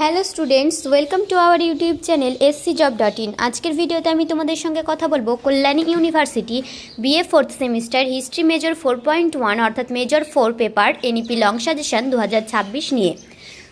Hello students, welcome to our YouTube channel scjob.in। আজকের ভিডিওতে আমি তোমাদের সঙ্গে কথা বলবো Kalyani university BA fourth semester history major 4.1 অর্থাৎ major 4 paper NEP long suggestion 2026 নিয়ে।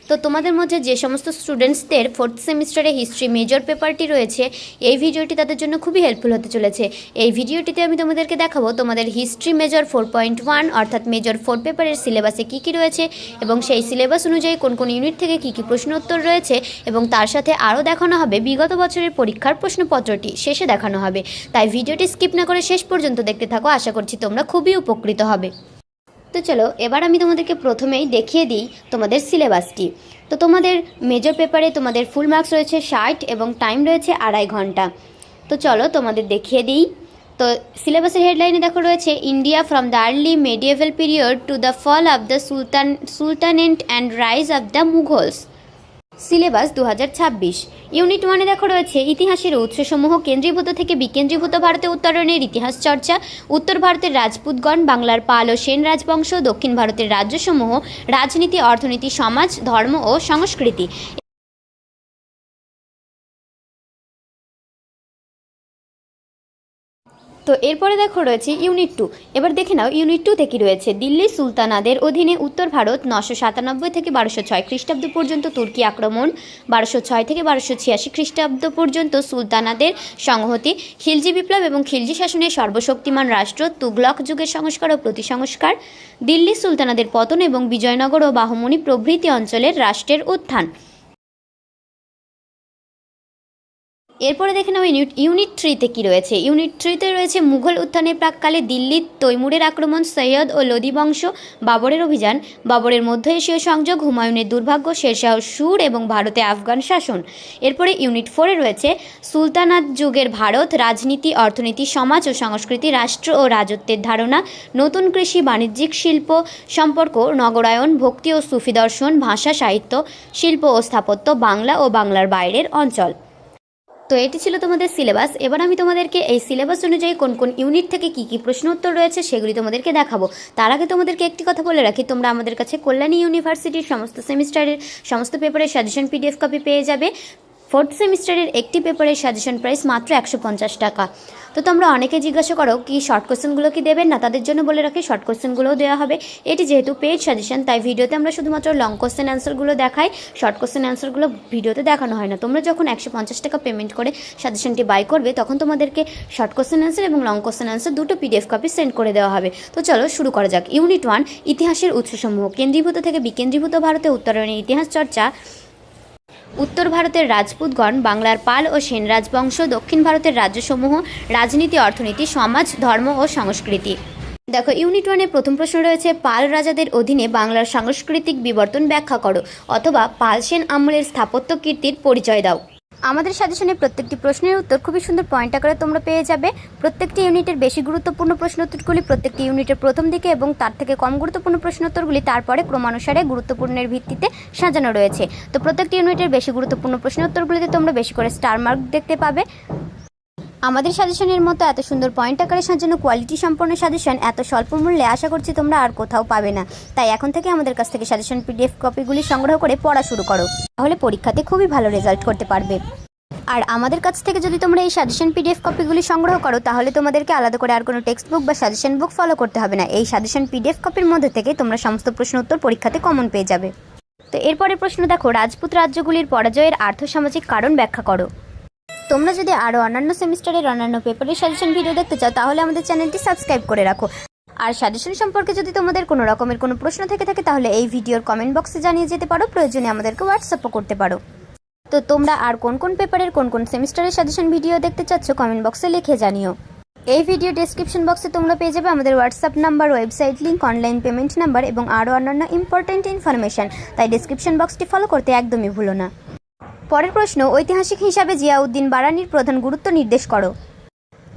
তো তোমাদের মধ্যে যে সমস্ত স্টুডেন্টসদের ফোর্থ সেমিস্টারে হিস্ট্রি মেজর পেপারটি রয়েছে, এই ভিডিওটি তাদের জন্য খুবই হেল্পফুল হতে চলেছে। এই ভিডিওটিতে আমি তোমাদেরকে দেখাবো তোমাদের হিস্ট্রি মেজর 4.1 অর্থাৎ মেজর 4 পেপারের সিলেবাসে কী কী রয়েছে এবং সেই সিলেবাস অনুযায়ী কোন কোন ইউনিট থেকে কী কী প্রশ্ন উত্তর রয়েছে, এবং তার সাথে আরও দেখানো হবে বিগত বছরের পরীক্ষার প্রশ্নপত্রটি শেষে দেখানো হবে। তাই ভিডিওটি স্কিপ না করে শেষ পর্যন্ত দেখতে থাকো, আশা করছি তোমরা খুবই উপকৃত হবে। তো চলো এবার আমি তোমাদেরকে প্রথমেই দেখিয়ে দিই তোমাদের সিলেবাসটি। তো তোমাদের মেজর পেপারে তোমাদের ফুল মার্কস রয়েছে 60 এবং টাইম রয়েছে 2.5 ঘন্টা। তো চলো তোমাদের দেখিয়ে দিই। তো সিলেবাসের হেডলাইনে দেখো রয়েছে India from the early medieval period to the fall of the sultanate and rise of the Mughals. Syllabus 2026। Unit 1-এ দেখো রয়েছে ইতিহাসের উৎসসমূহ, কেন্দ্রীভূত থেকে বিকেন্দ্রীভূত ভারতে উত্তরণের ইতিহাস চর্চা, উত্তর ভারতের রাজপুতগণ, বাংলার পাল ও সেন রাজবংশ, দক্ষিণ ভারতের রাজ্যসমূহ, রাজনীতি, অর্থনীতি, সমাজ, ধর্ম ও সংস্কৃতি। তো এরপরে দেখো রয়েছে ইউনিট 2। এবার দেখে নাও ইউনিট 2-তে কী রয়েছে। দিল্লি সুলতানাদের অধীনে উত্তর ভারত 997 থেকে 1206 খ্রিস্টাব্দ পর্যন্ত তুর্কি আক্রমণ, 1206 থেকে 1286 খ্রিস্টাব্দ পর্যন্ত সুলতানাদের সংহতি, খিলজি বিপ্লব এবং খিলজি শাসনের সর্বশক্তিমান রাষ্ট্র, তুগলক যুগের সংস্কার ও প্রতিসংস্কার, দিল্লি সুলতানাদের পতন এবং বিজয়নগর ও বাহমনি প্রভৃতি অঞ্চলের রাষ্ট্রের উত্থান। এরপরে দেখে নাও ইউনিট 3-তে কী রয়েছে। ইউনিট 3-তে রয়েছে মুঘল উত্থানের প্রাককালে দিল্লির তৈমুরের আক্রমণ, সৈয়দ ও লোদি বংশ, বাবরের অভিযান, বাবরের মধ্য এশীয় সংযোগ, হুমায়ুনের দুর্ভাগ্য, শেরশাহর সুর এবং ভারতে আফগান শাসন। এরপরে ইউনিট 4-এ রয়েছে সুলতানাত যুগের ভারত, রাজনীতি, অর্থনীতি, সমাজ ও সংস্কৃতি, রাষ্ট্র ও রাজত্বের ধারণা, নতুন কৃষি, বাণিজ্যিক শিল্প সম্পর্ক, নগরায়ন, ভক্তি ও সুফি দর্শন, ভাষা, সাহিত্য, শিল্প ও স্থাপত্য, বাংলা ও বাংলার বাইরের অঞ্চল। তো এটি ছিল তোমাদের সিলেবাস। এবার আমি তোমাদেরকে এই সিলেবাস অনুযায়ী কোন কোন ইউনিট থেকে কী কী প্রশ্ন উত্তর রয়েছে সেগুলি তোমাদেরকে দেখাবো। তার আগে তোমাদেরকে একটি কথা বলে রাখি, তোমরা আমাদের কাছে কল্যাণী ইউনিভার্সিটির সমস্ত সেমিস্টারের সমস্ত পেপারের সাজেশন PDF কপি পেয়ে যাবে। ফোর্থ সেমিস্টারের একটি পেপারের সাজেশন প্রাইস মাত্র 150 টাকা। তো তোমরা অনেকে জিজ্ঞাসা করো কি শর্ট কোশ্চেনগুলো কি দেবেন না, তাদের জন্য বলে রাখি শর্ট কোশ্চেনগুলোও দেওয়া হবে। এটি যেহেতু পেইড সাজেশন, তাই ভিডিওতে আমরা শুধুমাত্র লং কোশ্চেন অ্যান্সারগুলো দেখাই, শর্ট কোশ্চেন অ্যান্সারগুলো ভিডিওতে দেখানো হয় না। তোমরা যখন 150 টাকা পেমেন্ট করে সাজেশনটি বাই করবে, তখন তোমাদেরকে শর্ট কোশ্চেন অ্যান্সার এবং লং কোশ্চেন অ্যান্সার দুটো PDF কপি সেন্ড করে দেওয়া হবে। তো চলো শুরু করা যাক। ইউনিট 1 ইতিহাসের উৎসসমূহ, কেন্দ্রীভূত থেকে বিকেন্দ্রীভূত ভারতে উত্তরণের ইতিহাস চর্চা, উত্তর ভারতের রাজপুতগণ, বাংলার পাল ও সেন রাজবংশ, দক্ষিণ ভারতের রাজ্যসমূহ, রাজনীতি, অর্থনীতি, সমাজ, ধর্ম ও সংস্কৃতি। দেখো ইউনিট 1-এ প্রথম প্রশ্ন রয়েছে পাল রাজাদের অধীনে বাংলার সাংস্কৃতিক বিবর্তন ব্যাখ্যা করো, অথবা পাল সেন আমলের স্থাপত্য কীর্তির পরিচয় দাও। আমাদের সাজেশনে প্রত্যেকটি প্রশ্নের উত্তর খুবই সুন্দর পয়েন্ট আকারে তোমরা পেয়ে যাবে। প্রত্যেকটি ইউনিটের বেশি গুরুত্বপূর্ণ প্রশ্ন উত্তরগুলি প্রত্যেকটি ইউনিটের প্রথম দিকে এবং তার থেকে কম গুরুত্বপূর্ণ প্রশ্ন উত্তরগুলি তারপরে ক্রমানুসারে গুরুত্বপূর্ণের ভিত্তিতে সাজানো রয়েছে। তো প্রত্যেকটি ইউনিটের বেশি গুরুত্বপূর্ণ প্রশ্ন উত্তরগুলিতে তোমরা বেশি করে স্টার মার্ক দেখতে পাবে। আমাদের সাজেশনের মতো এত সুন্দর পয়েন্ট আকারে সাজানো কোয়ালিটি সম্পন্ন সাজেশন এত স্বল্প মূল্যে আশা করছি তোমরা আর কোথাও পাবে না। তাই এখন থেকে আমাদের কাছ থেকে সাজেশন PDF কপিগুলি সংগ্রহ করে পড়া শুরু করো, তাহলে পরীক্ষাতে খুবই ভালো রেজাল্ট করতে পারবে। আর আমাদের কাছ থেকে যদি তোমরা এই সাজেশন PDF কপিগুলি সংগ্রহ করো, তাহলে তোমাদেরকে আলাদা করে আর কোনো টেক্সট বুক বা সাজেশন বুক ফলো করতে হবে না। এই সাজেশন PDF কপির মধ্যে থেকে তোমরা সমস্ত প্রশ্ন উত্তর পরীক্ষাতে কমন পেয়ে যাবে। তো এরপরে প্রশ্ন দেখো রাজপুত রাজ্যগুলির পরাজয়ের আর্থসামাজিক কারণ ব্যাখ্যা করো। তোমরা যদি আরও অন্যান্য সেমিস্টারের অন্যান্য পেপারের সাজেশন ভিডিও দেখতে চাও, তাহলে আমাদের চ্যানেলটি সাবস্ক্রাইব করে রাখো। আর সাজেশন সম্পর্কে যদি তোমাদের কোনো রকমের কোনো প্রশ্ন থেকে থাকে, তাহলে এই ভিডিওর কমেন্ট বক্সে জানিয়ে যেতে পারো, প্রয়োজনে আমাদেরকে হোয়াটসঅ্যাপও করতে পারো। তো তোমরা আর কোন কোন পেপারের কোন কোন সেমিস্টারের সাজেশন ভিডিও দেখতে চাচ্ছ কমেন্ট বক্সে লিখে জানিও। এই ভিডিও ডেসক্রিপশন বক্সে তোমরা পেয়ে যাবে আমাদের WhatsApp number, website link, online payment number এবং আরও অন্যান্য ইম্পর্ট্যান্ট ইনফরমেশন। তাই ডেসক্রিপশন বক্সটি ফলো করতে একদমই ভুলো না। পরের প্রশ্ন ঐতিহাসিক হিসাবে জিয়াউদ্দিন বারানির প্রধান গুরুত্ব নির্দেশ করো।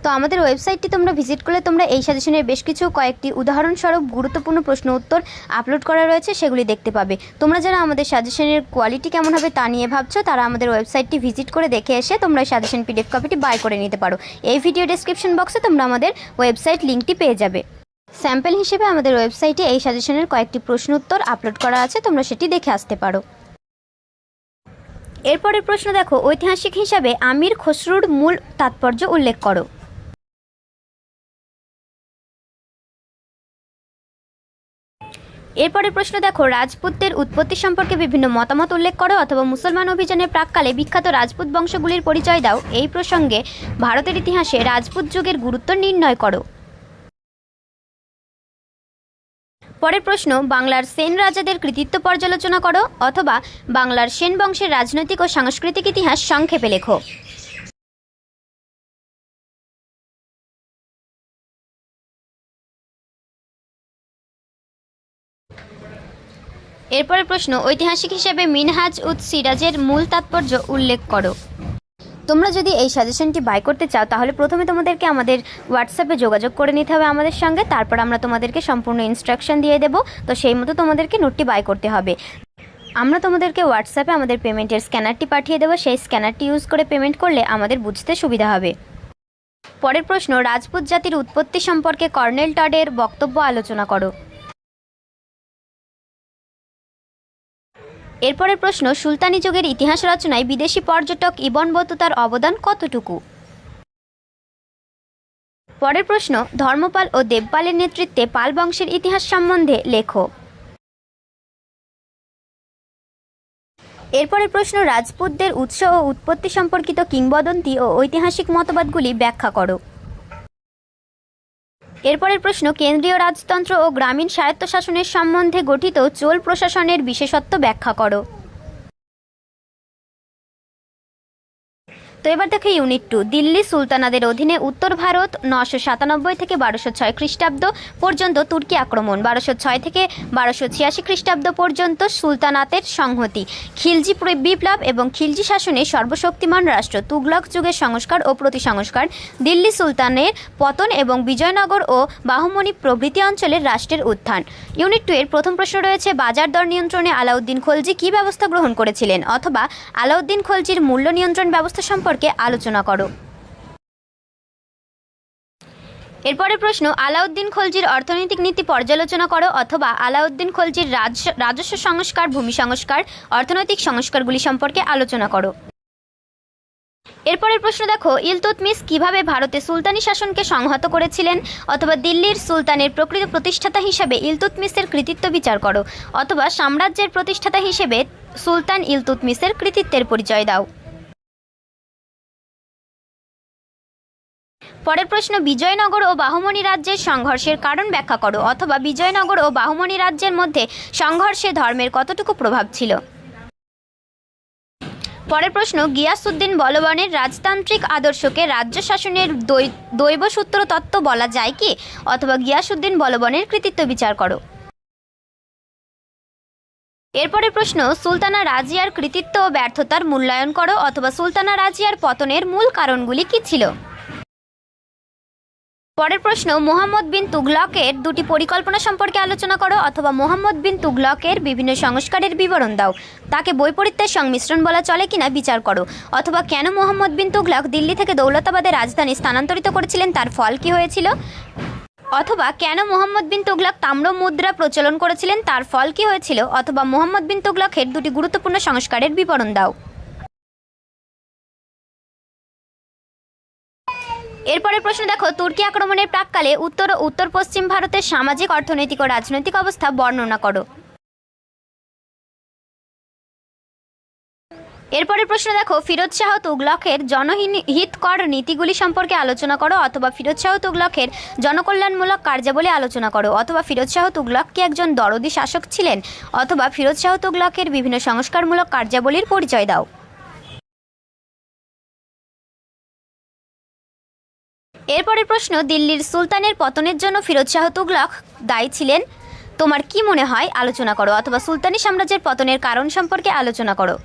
তো আমাদের ওয়েবসাইটটি তোমরা ভিজিট করলে তোমরা এই সাজেশনের বেশ কিছু কয়েকটি উদাহরণস্বরূপ গুরুত্বপূর্ণ প্রশ্ন উত্তর আপলোড করা রয়েছে, সেগুলি দেখতে পাবে। তোমরা যারা আমাদের সাজেশনের কোয়ালিটি কেমন হবে তা নিয়ে ভাবছো, তারা আমাদের ওয়েবসাইটটি ভিজিট করে দেখে এসে তোমরা সাজেশন PDF কপিটি বাই করে নিতে পারো। এই ভিডিও ডেসক্রিপশন বক্সে তোমরা আমাদের ওয়েবসাইট লিঙ্কটি পেয়ে যাবে। স্যাম্পল হিসেবে আমাদের ওয়েবসাইটে এই সাজেশনের কয়েকটি প্রশ্ন উত্তর আপলোড করা আছে, তোমরা সেটি দেখে আসতে পারো। এরপরের প্রশ্ন দেখো, ঐতিহাসিক হিসাবে আমির খসরুর মূল তাৎপর্য উল্লেখ করো। এরপরের প্রশ্ন দেখো, রাজপুতদের উৎপত্তি সম্পর্কে বিভিন্ন মতামত উল্লেখ করো অথবা মুসলমান অভিযানের প্রাক্কালে বিখ্যাত রাজপুত বংশগুলির পরিচয় দাও। এই প্রসঙ্গে ভারতের ইতিহাসে রাজপুত যুগের গুরুত্ব নির্ণয় করো। পরের প্রশ্ন, বাংলার সেন রাজাদের কৃতিত্ব পর্যালোচনা করো অথবা বাংলার সেন বংশের রাজনৈতিক ও সাংস্কৃতিক ইতিহাস সংক্ষেপে লেখো। এরপরের প্রশ্ন, ঐতিহাসিক হিসেবে মিনহাজ উদ সিরাজের মূল তাৎপর্য উল্লেখ করো। তোমরা যদি এই সাজেশনটি বাই করতে চাও তাহলে প্রথমে তোমাদেরকে আমাদের হোয়াটসঅ্যাপে যোগাযোগ করে নিতে হবে আমাদের সঙ্গে, তারপর আমরা তোমাদেরকে সম্পূর্ণ ইনস্ট্রাকশন দিয়ে দেবো। তো সেই মতো তোমাদেরকে নোটটি বাই করতে হবে। আমরা তোমাদেরকে হোয়াটসঅ্যাপে আমাদের পেমেন্টের স্ক্যানারটি পাঠিয়ে দেবো, সেই স্ক্যানারটি ইউজ করে পেমেন্ট করলে আমাদের বুঝতে সুবিধা হবে। পরের প্রশ্ন, রাজপুত জাতির উৎপত্তি সম্পর্কে কর্নেল টডের বক্তব্য আলোচনা করো। এরপরের প্রশ্ন, সুলতানি যুগের ইতিহাস রচনায় বিদেশি পর্যটক ইবন বতুতার অবদান কতটুকু? পরের প্রশ্ন, ধর্মপাল ও দেবপালের নেতৃত্বে পাল বংশের ইতিহাস সম্বন্ধে লেখো। এরপরের প্রশ্ন, রাজপুতদের উৎস ও উৎপত্তি সম্পর্কিত কিংবদন্তি ও ঐতিহাসিক মতবাদগুলি ব্যাখ্যা করো। এরপরের প্রশ্ন, কেন্দ্রীয় রাজতন্ত্র ও গ্রামীণ স্বায়ত্তশাসনের সম্বন্ধে গঠিত চোল প্রশাসনের বিশেষত্ব ব্যাখ্যা করো। তো এবার দেখো ইউনিট 2, দিল্লি সুলতানাদের অধীনে উত্তর ভারত 997 থেকে 1206 খ্রিস্টাব্দ পর্যন্ত তুর্কি আক্রমণ, 1206 থেকে 1286 খ্রিস্টাব্দ পর্যন্ত সুলতানাতের সংহতি, খিলজি বিপ্লব এবং খিলজি শাসনে সর্বশক্তিমান রাষ্ট্র, তুগলক যুগের সংস্কার ও প্রতিসংস্কার, দিল্লি সুলতানের পতন এবং বিজয়নগর ও বাহুমণি প্রভৃতি অঞ্চলের রাষ্ট্রের উত্থান। ইউনিট 2 এর প্রথম প্রশ্ন রয়েছে, বাজার দর নিয়ন্ত্রণে আলাউদ্দিন খলজি কী ব্যবস্থা গ্রহণ করেছিলেন অথবা আলাউদ্দিন খলজির মূল্য নিয়ন্ত্রণ ব্যবস্থা সম্পর্কে আলোচনা করো। এরপরের প্রশ্ন, আলাউদ্দিন খলজির অর্থনৈতিক নীতি পর্যালোচনা করো অথবা আলাউদ্দিন খলজির রাজস্ব সংস্কার, ভূমি সংস্কার, অর্থনৈতিক সংস্কারগুলি সম্পর্কে আলোচনা করো। এরপরের প্রশ্ন দেখো, ইলতুৎমিশ কিভাবে ভারতে সুলতানি শাসনকে সংহত করেছিলেন অথবা দিল্লির সুলতানের প্রকৃত প্রতিষ্ঠাতা হিসেবে ইলতুৎমিশের কৃতিত্ব বিচার করো অথবা সাম্রাজ্যের প্রতিষ্ঠাতা হিসেবে সুলতান ইলতুৎমিশের কৃতিত্বের পরিচয় দাও। পরের প্রশ্ন, বিজয়নগর ও বাহুমণি রাজ্যের সংঘর্ষের কারণ ব্যাখ্যা করো অথবা বিজয়নগর ও বাহুমণি রাজ্যের মধ্যে সংঘর্ষে ধর্মের কতটুকু প্রভাব ছিল। পরের প্রশ্ন, গিয়াসউদ্দিন বলবনের রাজতান্ত্রিক আদর্শকে রাজ্য শাসনের দৈবসূত্র তত্ত্ব বলা যায় কি অথবা গিয়াসউদ্দিন বলবনের কৃতিত্ব বিচার করো। এরপরের প্রশ্ন, সুলতানা রাজিয়ার কৃতিত্ব ও ব্যর্থতার মূল্যায়ন করো অথবা সুলতানা রাজিয়ার পতনের মূল কারণগুলি কী ছিল। পরের প্রশ্ন, মুহাম্মদ বিন তুগলকের দুটি পরিকল্পনা সম্পর্কে আলোচনা করো অথবা মুহাম্মদ বিন তুগলকের বিভিন্ন সংস্কারের বিবরণ দাও। তাকে বৈপরীত্যের সংমিশ্রণ বলা চলে কিনা বিচার করো অথবা কেন মুহাম্মদ বিন তুগলক দিল্লি থেকে দৌলতাবাদের রাজধানী স্থানান্তরিত করেছিলেন, তার ফল কী হয়েছিল, অথবা কেন মুহাম্মদ বিন তুগলক তাম্র মুদ্রা প্রচলন করেছিলেন, তার ফল কী হয়েছিল, অথবা মুহাম্মদ বিন তুগলকের দুটি গুরুত্বপূর্ণ সংস্কারের বিবরণ দাও। এরপরের প্রশ্ন দেখো, তুর্কি আক্রমণের প্রাক্কালে উত্তর ও উত্তর পশ্চিম ভারতের সামাজিক, অর্থনৈতিক ও রাজনৈতিক অবস্থা বর্ণনা করো। এরপরের প্রশ্ন দেখো, ফিরোজ শাহ তুগলকের জনহিতকর নীতিগুলি সম্পর্কে আলোচনা করো অথবা ফিরোজ শাহ তুগলকের জনকল্যাণমূলক কার্যাবলী আলোচনা করো অথবা ফিরোজ শাহ তুগলক কি একজন দরদি শাসক ছিলেন অথবা ফিরোজ শাহ তুগলকের বিভিন্ন সংস্কারমূলক কার্যাবলীর পরিচয় দাও। এরপরের প্রশ্ন, দিল্লির সুলতানের পতনের জন্য ফিরোজ শাহ তুগলক দায়ী ছিলেন তোমার কি মনে হয় আলোচনা করো অথবা সুলতানি সাম্রাজ্যের পতনের কারণ সম্পর্কে আলোচনা করো।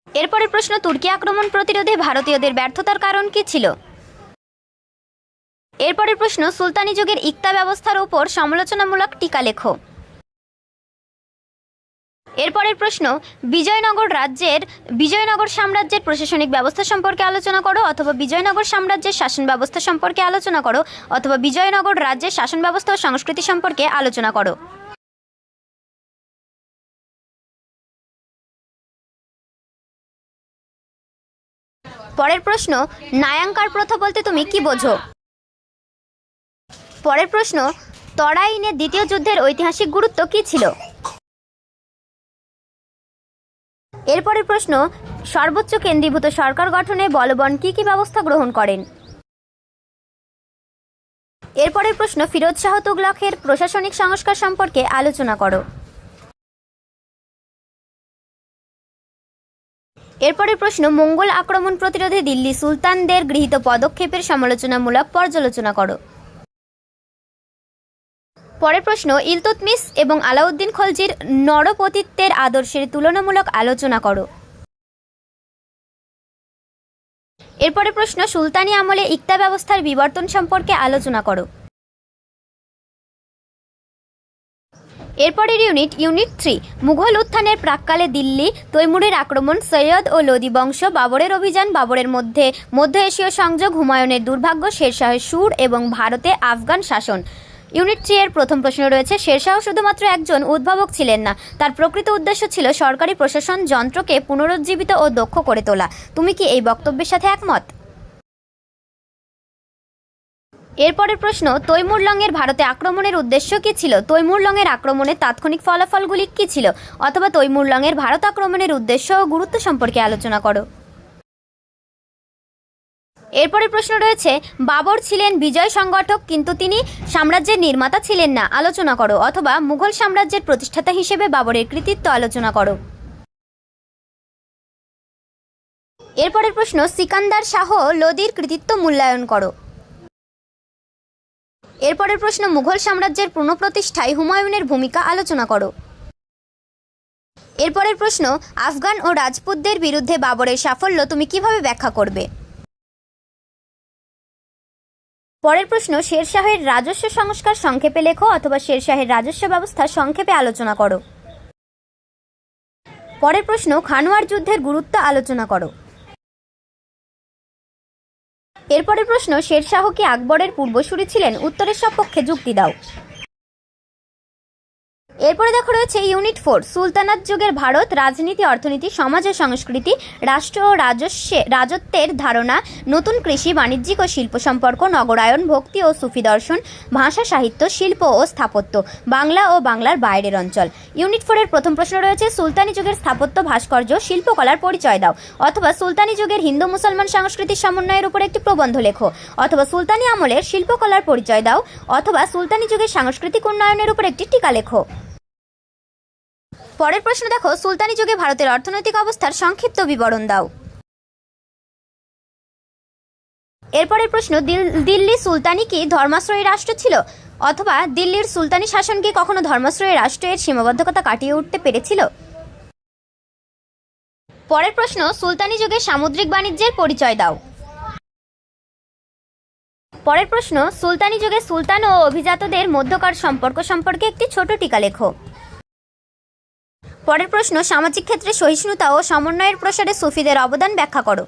এরপরের প্রশ্ন, তুর্কি আক্রমণ প্রতিরোধে ভারতীয়দের ব্যর্থতার কারণ কি ছিল। এরপরের প্রশ্ন, সুলতানি যুগের ইক্তা ব্যবস্থার উপর সমালোচনামূলক টিকা লেখো। এরপরের প্রশ্ন, বিজয়নগর সাম্রাজ্যের প্রশাসনিক ব্যবস্থা সম্পর্কে আলোচনা করো অথবা বিজয়নগর সাম্রাজ্যের শাসন ব্যবস্থা সম্পর্কে আলোচনা করো অথবা বিজয়নগর রাজ্যের শাসন ব্যবস্থা ও সংস্কৃতি সম্পর্কে আলোচনা করো। পরের প্রশ্ন, নায়াঙ্কার প্রথা বলতে তুমি কি বোঝো? পরের প্রশ্ন, তরাইনের দ্বিতীয় যুদ্ধের ঐতিহাসিক গুরুত্ব কি ছিল? এরপরের প্রশ্ন, সর্বোচ্চ কেন্দ্রীভূত সরকার গঠনে বলবন কি কি ব্যবস্থা গ্রহণ করেন? এরপরের প্রশ্ন, ফিরোজ শাহ তুগলকের প্রশাসনিক সংস্কার সম্পর্কে আলোচনা করো। এরপরের প্রশ্ন, মঙ্গল আক্রমণ প্রতিরোধে দিল্লি সুলতানদের গৃহীত পদক্ষেপের সমালোচনামূলক পর্যালোচনা করো। পরের প্রশ্ন, ইলতুৎমিশ এবং আলাউদ্দিন খলজির নরপতিত্বের আদর্শের তুলনামূলক আলোচনা করো। এরপরের প্রশ্ন, সুলতানি আমলে ইকতা ব্যবস্থার বিবর্তন সম্পর্কে আলোচনা করো। এরপরের ইউনিট 3, মুঘল উত্থানের প্রাক্কালে দিল্লি তৈমুরের আক্রমণ, সৈয়দ ও লোদি বংশ, বাবরের অভিযান, বাবরের মধ্য এশীয় সংযোগ, হুমায়ুনের দুর্ভাগ্য, শেরশাহের সুর এবং ভারতে আফগান শাসন। ইউনিট 3 এর প্রথম প্রশ্ন রয়েছে, শেরশাহ শুধুমাত্র একজন উদ্ভাবক ছিলেন না, তার প্রকৃত উদ্দেশ্য ছিল সরকারি প্রশাসন যন্ত্রকে পুনরুজ্জীবিত ও দক্ষ করে তোলা। তুমি কি এই বক্তব্যের সাথে একমত? এরপরের প্রশ্ন, তৈমুরলংয়ের ভারতে আক্রমণের উদ্দেশ্য কী ছিল? তৈমুরলংয়ের আক্রমণের তাৎক্ষণিক ফলাফলগুলি কী ছিল? অথবা তৈমুরলংয়ের ভারত আক্রমণের উদ্দেশ্য ও গুরুত্ব সম্পর্কে আলোচনা করো। এরপরের প্রশ্ন রয়েছে, বাবর ছিলেন বিজয় সংগঠক কিন্তু তিনি সাম্রাজ্যের নির্মাতা ছিলেন না, আলোচনা করো। অথবা মুঘল সাম্রাজ্যের প্রতিষ্ঠাতা হিসেবে বাবরের কৃতিত্ব আলোচনা করো। এরপরের প্রশ্ন, সিকান্দার শাহ লোদির কৃতিত্ব মূল্যায়ন করো। এরপরের প্রশ্ন, মুঘল সাম্রাজ্যের পুনঃপ্রতিষ্ঠায় হুমায়ুনের ভূমিকা আলোচনা করো। এরপরের প্রশ্ন, আফগান ও রাজপুতদের বিরুদ্ধে বাবরের সাফল্য তুমি কিভাবে ব্যাখ্যা করবে? পরের প্রশ্ন, শেরশাহের রাজস্ব সংস্কার সংক্ষেপে লেখো অথবা শেরশাহের রাজস্ব ব্যবস্থা সংক্ষেপে আলোচনা করো। পরের প্রশ্ন, খানোয়ার যুদ্ধের গুরুত্ব আলোচনা করো। এরপরের প্রশ্ন, শেরশাহ কি আকবরের পূর্বসূরি ছিলেন? উত্তরের সপক্ষে যুক্তি দাও। এরপরে দেখো রয়েছে ইউনিট 4, সুলতানাত যুগের ভারত, রাজনীতি, অর্থনীতি, সমাজ ও সংস্কৃতি, রাষ্ট্র ও রাজত্বের ধারণা, নতুন কৃষি, বাণিজ্যিক ও শিল্প সম্পর্ক, নগরায়ন, ভক্তি ও সুফি দর্শন, ভাষা, সাহিত্য, শিল্প ও স্থাপত্য, বাংলা ও বাংলার বাইরের অঞ্চল। ইউনিট 4 এর প্রথম প্রশ্ন রয়েছে, সুলতানি যুগের স্থাপত্য, ভাস্কর্য, শিল্পকলার পরিচয় দাও। অথবা সুলতানি যুগের হিন্দু মুসলমান সংস্কৃতির সমন্বয়ের উপর একটি প্রবন্ধ লেখো। অথবা সুলতানি আমলের শিল্পকলার পরিচয় দাও। অথবা সুলতানি যুগের সাংস্কৃতিক উন্নয়নের উপর একটি টিকা লেখো। পরের প্রশ্ন দেখো, সুলতানি যুগে ভারতের অর্থনৈতিক অবস্থার সংক্ষিপ্ত বিবরণ দাও। এরপরের প্রশ্ন, দিল্লি সুলতানি কি ধর্মাশ্রয়ী রাষ্ট্র ছিল? অথবা দিল্লির সুলতানি শাসন কি কখনো ধর্মাশ্রয়ী রাষ্ট্রের সীমাবদ্ধতা কাটিয়ে উঠতে পেরেছিল? পরের প্রশ্ন, সুলতানি যুগে সামুদ্রিক বাণিজ্যের পরিচয় দাও। পরের প্রশ্ন, সুলতানি যুগে সুলতান ও অভিজাতদের মধ্যকার সম্পর্ক সম্পর্কে একটি ছোট টিকা লেখো। পরের প্রশ্ন, সামাজিক ক্ষেত্রে সহিষ্ণুতা ও সমন্বয়ের প্রসারে সুফিদের অবদান ব্যাখ্যা করো।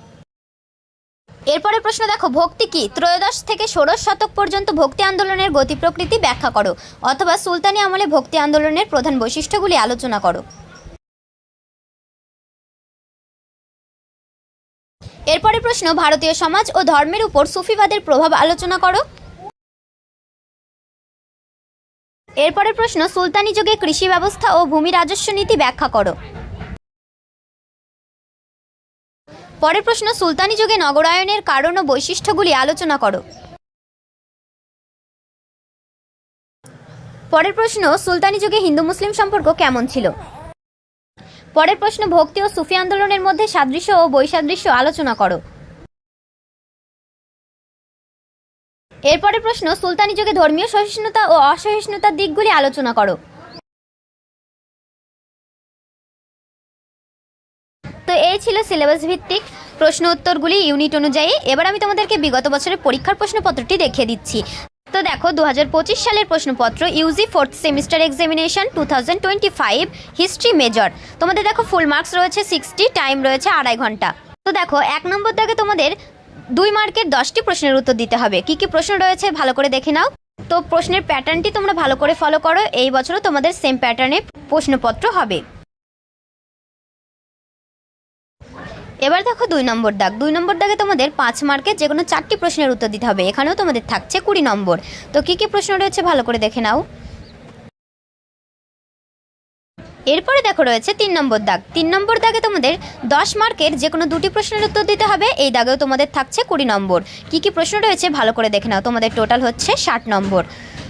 এরপরের প্রশ্ন দেখো, ভক্তি কি? ত্রয়োদশ থেকে ষোড়শ শতক পর্যন্ত ভক্তি আন্দোলনের গতি প্রকৃতি ব্যাখ্যা করো। অথবা সুলতানি আমলে ভক্তি আন্দোলনের প্রধান বৈশিষ্ট্যগুলি আলোচনা করো। এরপরের প্রশ্ন, ভারতীয় সমাজ ও ধর্মের উপর সুফিবাদের প্রভাব আলোচনা করো। এরপরের প্রশ্ন, সুলতানি যুগে কৃষি ব্যবস্থা ও ভূমি রাজস্ব নীতি ব্যাখ্যা করো। পরের প্রশ্ন, সুলতানি যুগে নগরায়নের কারণ ও বৈশিষ্ট্যগুলি আলোচনা করো। পরের প্রশ্ন, সুলতানি যুগে হিন্দু মুসলিম সম্পর্ক কেমন ছিল? পরের প্রশ্ন, ভক্তি ও সুফি আন্দোলনের মধ্যে সাদৃশ্য ও বৈসাদৃশ্য আলোচনা করো। এরপরের প্রশ্ন, সুলতানি যুগে ধর্মীয় সহিষ্ণুতা ও অসহিষ্ণুতার দিকগুলি আলোচনা করো। তো এই ছিল সিলেবাস ভিত্তিক প্রশ্ন উত্তরগুলি ইউনিট অনুযায়ী। এবার আমি তোমাদেরকে বিগত বছরের পরীক্ষার প্রশ্নপত্রটি দেখিয়ে দিচ্ছি। তো দেখো, 2025 সালের প্রশ্নপত্র, UG 4th semester examination 2025, history major. তোমাদের দেখো ফুল মার্কস রয়েছে 60, টাইম রয়েছে 2.5 ঘন্টা। তো দেখো, 1 নম্বর দাগে তোমাদের 2 মার্কের 10টি প্রশ্নের উত্তর দিতে হবে। কি কি প্রশ্ন রয়েছে ভালো করে দেখে নাও। তো প্রশ্নের প্যাটার্নটি তোমরা ভালো করে ফলো করো। এই বছরও তোমাদের সেম প্যাটার্নে প্রশ্নপত্র হবে। এবার দেখো 2 নম্বর দাগ। 2 নম্বর দাগে তোমাদের 5 মার্কের যে কোনো 4টি প্রশ্নের উত্তর দিতে হবে। এখানেও তোমাদের থাকছে 20 নম্বর। তো কী কী প্রশ্ন রয়েছে ভালো করে দেখে নাও। এরপরে দেখো রয়েছে 3 নম্বর দাগ। 3 নম্বর দাগে তোমাদের 10 মার্কের যে কোনো 2টি প্রশ্নের উত্তর দিতে হবে। এই দাগেও তোমাদের থাকছে 20 নম্বর। কী কী প্রশ্ন রয়েছে ভালো করে দেখে নাও। তোমাদের টোটাল হচ্ছে 60 নম্বর।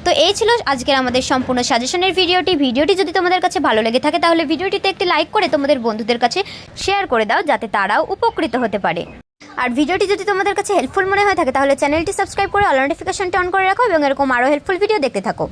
তো এই ছিল আজকের আমাদের সম্পূর্ণ সাজেশনের ভিডিওটি যদি তোমাদের কাছে ভালো লেগে থাকে তাহলে ভিডিওটিতে একটি লাইক করে তোমাদের বন্ধুদের কাছে শেয়ার করে দাও, যাতে তারাও উপকৃত হতে পারে। আর ভিডিওটি যদি তোমাদের কাছে হেল্পফুল মনে হয়ে থাকে তাহলে চ্যানেলটি সাবস্ক্রাইব করে অল নোটিফিকেশনটি অন করে রাখো এবং এরকম আরও হেল্পফুল ভিডিও দেখতে থাকো।